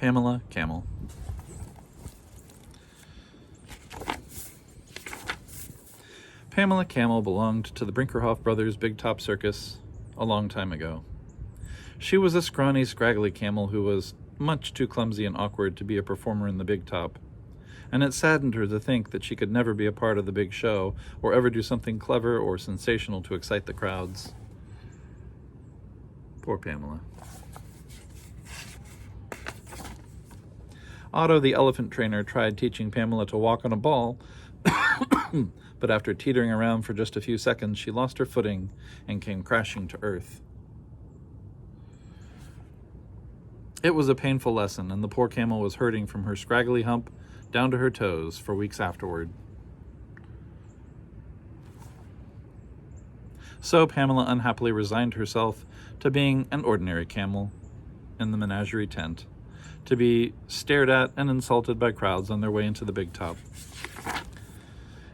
Pamela Camel. Pamela Camel belonged to the Brinkerhoff Brothers Big Top Circus a long time ago. She was a scrawny, scraggly camel who was much too clumsy and awkward to be a performer in the Big Top, and it saddened her to think that she could never be a part of the big show or ever do something clever or sensational to excite the crowds. Poor Pamela. Otto, the elephant trainer, tried teaching Pamela to walk on a ball, but after teetering around for just a few seconds, she lost her footing and came crashing to earth. It was a painful lesson, and the poor camel was hurting from her scraggly hump down to her toes for weeks afterward. So Pamela unhappily resigned herself to being an ordinary camel in the menagerie tent, to be stared at and insulted by crowds on their way into the Big Top.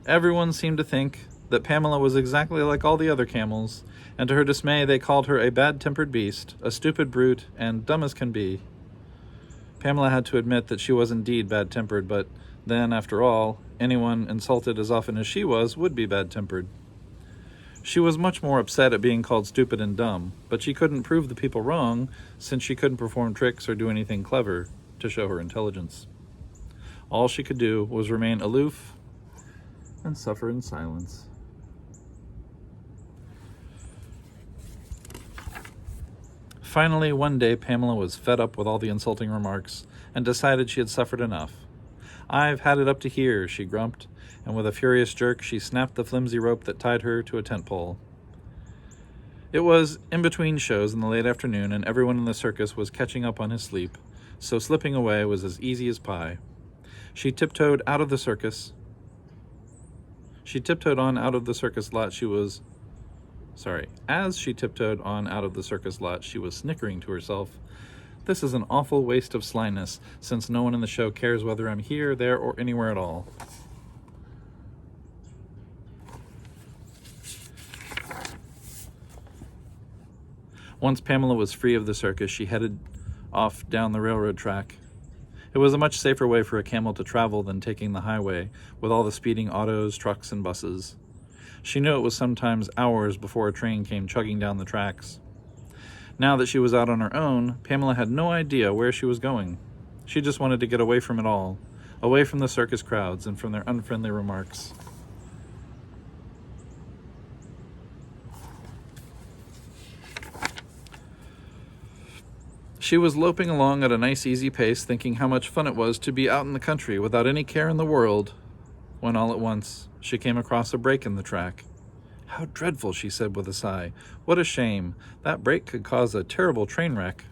Everyone seemed to think that Pamela was exactly like all the other camels, and to her dismay they called her a bad-tempered beast, a stupid brute, and dumb as can be. Pamela had to admit that she was indeed bad-tempered, but then, after all, anyone insulted as often as she was would be bad-tempered. She was much more upset at being called stupid and dumb, but she couldn't prove the people wrong since she couldn't perform tricks or do anything clever to show her intelligence. All she could do was remain aloof and suffer in silence. Finally, one day, Pamela was fed up with all the insulting remarks and decided she had suffered enough. "I've had it up to here," she grumped, and with a furious jerk, she snapped the flimsy rope that tied her to a tent pole. It was in between shows in the late afternoon, and everyone in the circus was catching up on his sleep, so slipping away was as easy as pie. She tiptoed out of the circus. She tiptoed on out of the circus lot. As she tiptoed on out of the circus lot, she was snickering to herself. "This is an awful waste of slyness, since no one in the show cares whether I'm here, there, or anywhere at all." Once Pamela was free of the circus, she headed off down the railroad track. It was a much safer way for a camel to travel than taking the highway, with all the speeding autos, trucks, and buses. She knew it was sometimes hours before a train came chugging down the tracks. Now that she was out on her own, Pamela had no idea where she was going. She just wanted to get away from it all, away from the circus crowds and from their unfriendly remarks. She was loping along at a nice easy pace, thinking how much fun it was to be out in the country without any care in the world, when all at once she came across a break in the track. "How dreadful," she said with a sigh. "What a shame. That break could cause a terrible train wreck."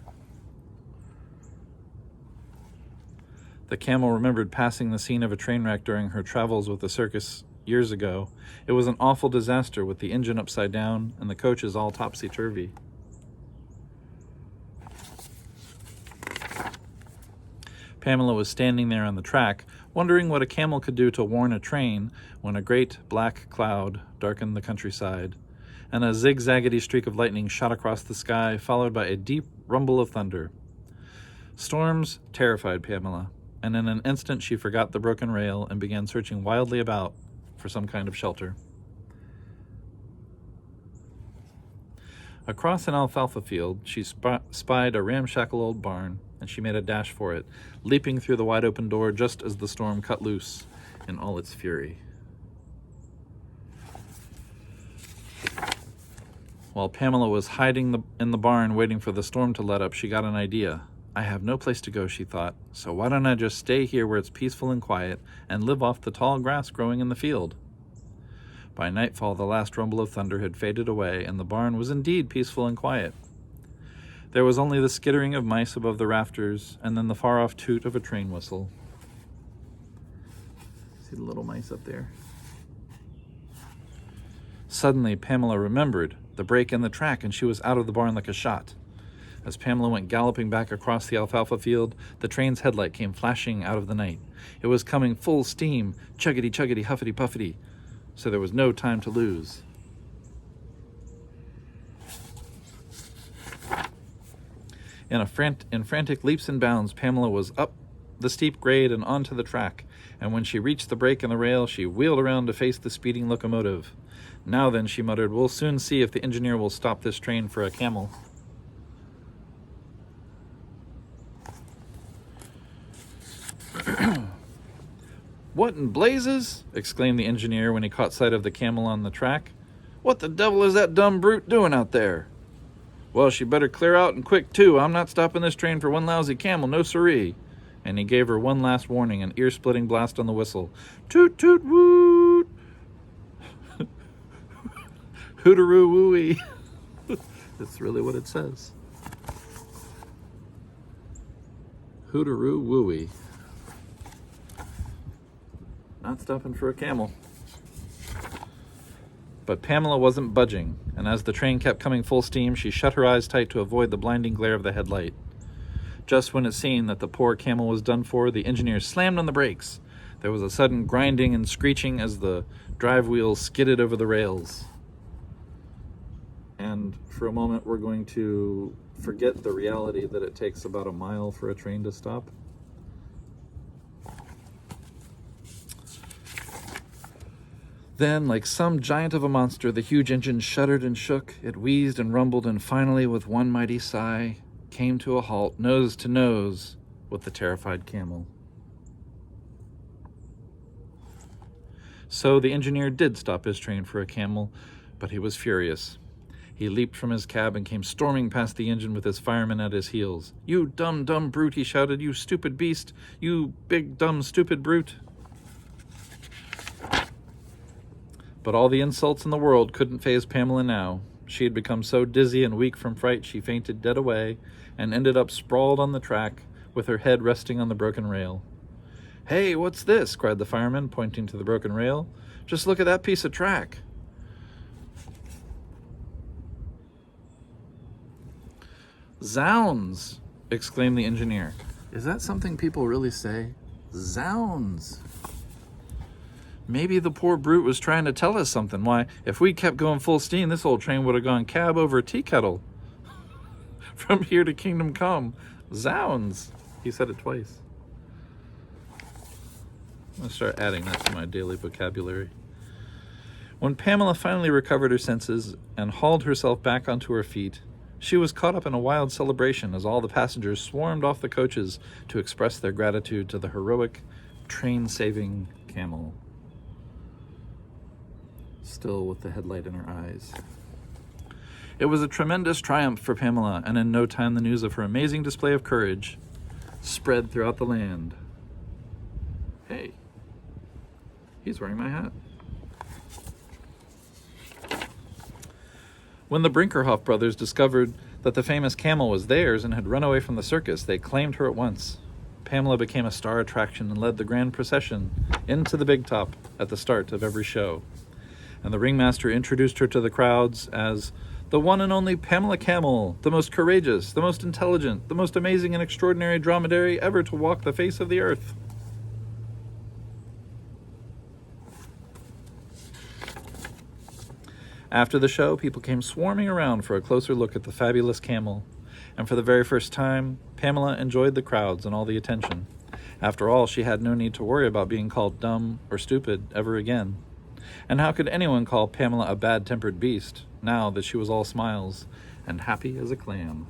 The camel remembered passing the scene of a train wreck during her travels with the circus years ago. It was an awful disaster with the engine upside down and the coaches all topsy-turvy. Pamela was standing there on the track, wondering what a camel could do to warn a train, when a great black cloud darkened the countryside, and a zigzaggedy streak of lightning shot across the sky, followed by a deep rumble of thunder. Storms terrified Pamela, and in an instant she forgot the broken rail and began searching wildly about for some kind of shelter. Across an alfalfa field, she spied a ramshackle old barn, and she made a dash for it, leaping through the wide-open door just as the storm cut loose in all its fury. While Pamela was hiding in the barn waiting for the storm to let up, she got an idea. "I have no place to go," she thought, "so why don't I just stay here where it's peaceful and quiet and live off the tall grass growing in the field?" By nightfall, the last rumble of thunder had faded away, and the barn was indeed peaceful and quiet. There was only the skittering of mice above the rafters, and then the far-off toot of a train whistle. See the little mice up there? Suddenly, Pamela remembered the break in the track, and she was out of the barn like a shot. As Pamela went galloping back across the alfalfa field, the train's headlight came flashing out of the night. It was coming full steam, chuggity-chuggity, huffity-puffity, so there was no time to lose. In frantic leaps and bounds, Pamela was up the steep grade and onto the track, and when she reached the break in the rail, she wheeled around to face the speeding locomotive. "Now then," she muttered, "we'll soon see if the engineer will stop this train for a camel." "What in blazes?" exclaimed the engineer when he caught sight of the camel on the track. "What the devil is that dumb brute doing out there?" "Well, she better clear out and quick, too. I'm not stopping this train for one lousy camel, no siree." And he gave her one last warning, an ear-splitting blast on the whistle. "Toot, toot, woot!" "Hootaroo, wooey." That's really what it says. Hootaroo, wooey. Not stopping for a camel. But Pamela wasn't budging, and as the train kept coming full steam, she shut her eyes tight to avoid the blinding glare of the headlight. Just when it seemed that the poor camel was done for, the engineer slammed on the brakes. There was a sudden grinding and screeching as the drive wheels skidded over the rails. And for a moment, we're going to forget the reality that it takes about a mile for a train to stop. Then, like some giant of a monster, the huge engine shuddered and shook. It wheezed and rumbled, and finally, with one mighty sigh, came to a halt, nose to nose with the terrified camel. So the engineer did stop his train for a camel, but he was furious. He leaped from his cab and came storming past the engine with his firemen at his heels. "You dumb, dumb brute," he shouted. "You stupid beast. You big, dumb, stupid brute." But all the insults in the world couldn't faze Pamela now. She had become so dizzy and weak from fright she fainted dead away and ended up sprawled on the track with her head resting on the broken rail. "Hey, what's this?" cried the fireman, pointing to the broken rail. "Just look at that piece of track." "Zounds!" exclaimed the engineer. Is that something people really say? Zounds! Maybe the poor brute was trying to tell us something. Why, if we kept going full steam, this old train would have gone cab over tea kettle. From here to kingdom come. Zounds! He said it twice. I'm going to start adding that to my daily vocabulary. When Pamela finally recovered her senses and hauled herself back onto her feet, she was caught up in a wild celebration as all the passengers swarmed off the coaches to express their gratitude to the heroic, train-saving camel. Still with the headlight in her eyes. It was a tremendous triumph for Pamela, and in no time the news of her amazing display of courage spread throughout the land. Hey, he's wearing my hat. When the Brinkerhoff brothers discovered that the famous camel was theirs and had run away from the circus, they claimed her at once. Pamela became a star attraction and led the grand procession into the big top at the start of every show. And the ringmaster introduced her to the crowds as the one and only Pamela Camel, the most courageous, the most intelligent, the most amazing and extraordinary dromedary ever to walk the face of the earth. After the show, people came swarming around for a closer look at the fabulous camel, and for the very first time, Pamela enjoyed the crowds and all the attention. After all, she had no need to worry about being called dumb or stupid ever again. And how could anyone call Pamela a bad-tempered beast, now that she was all smiles and happy as a clam?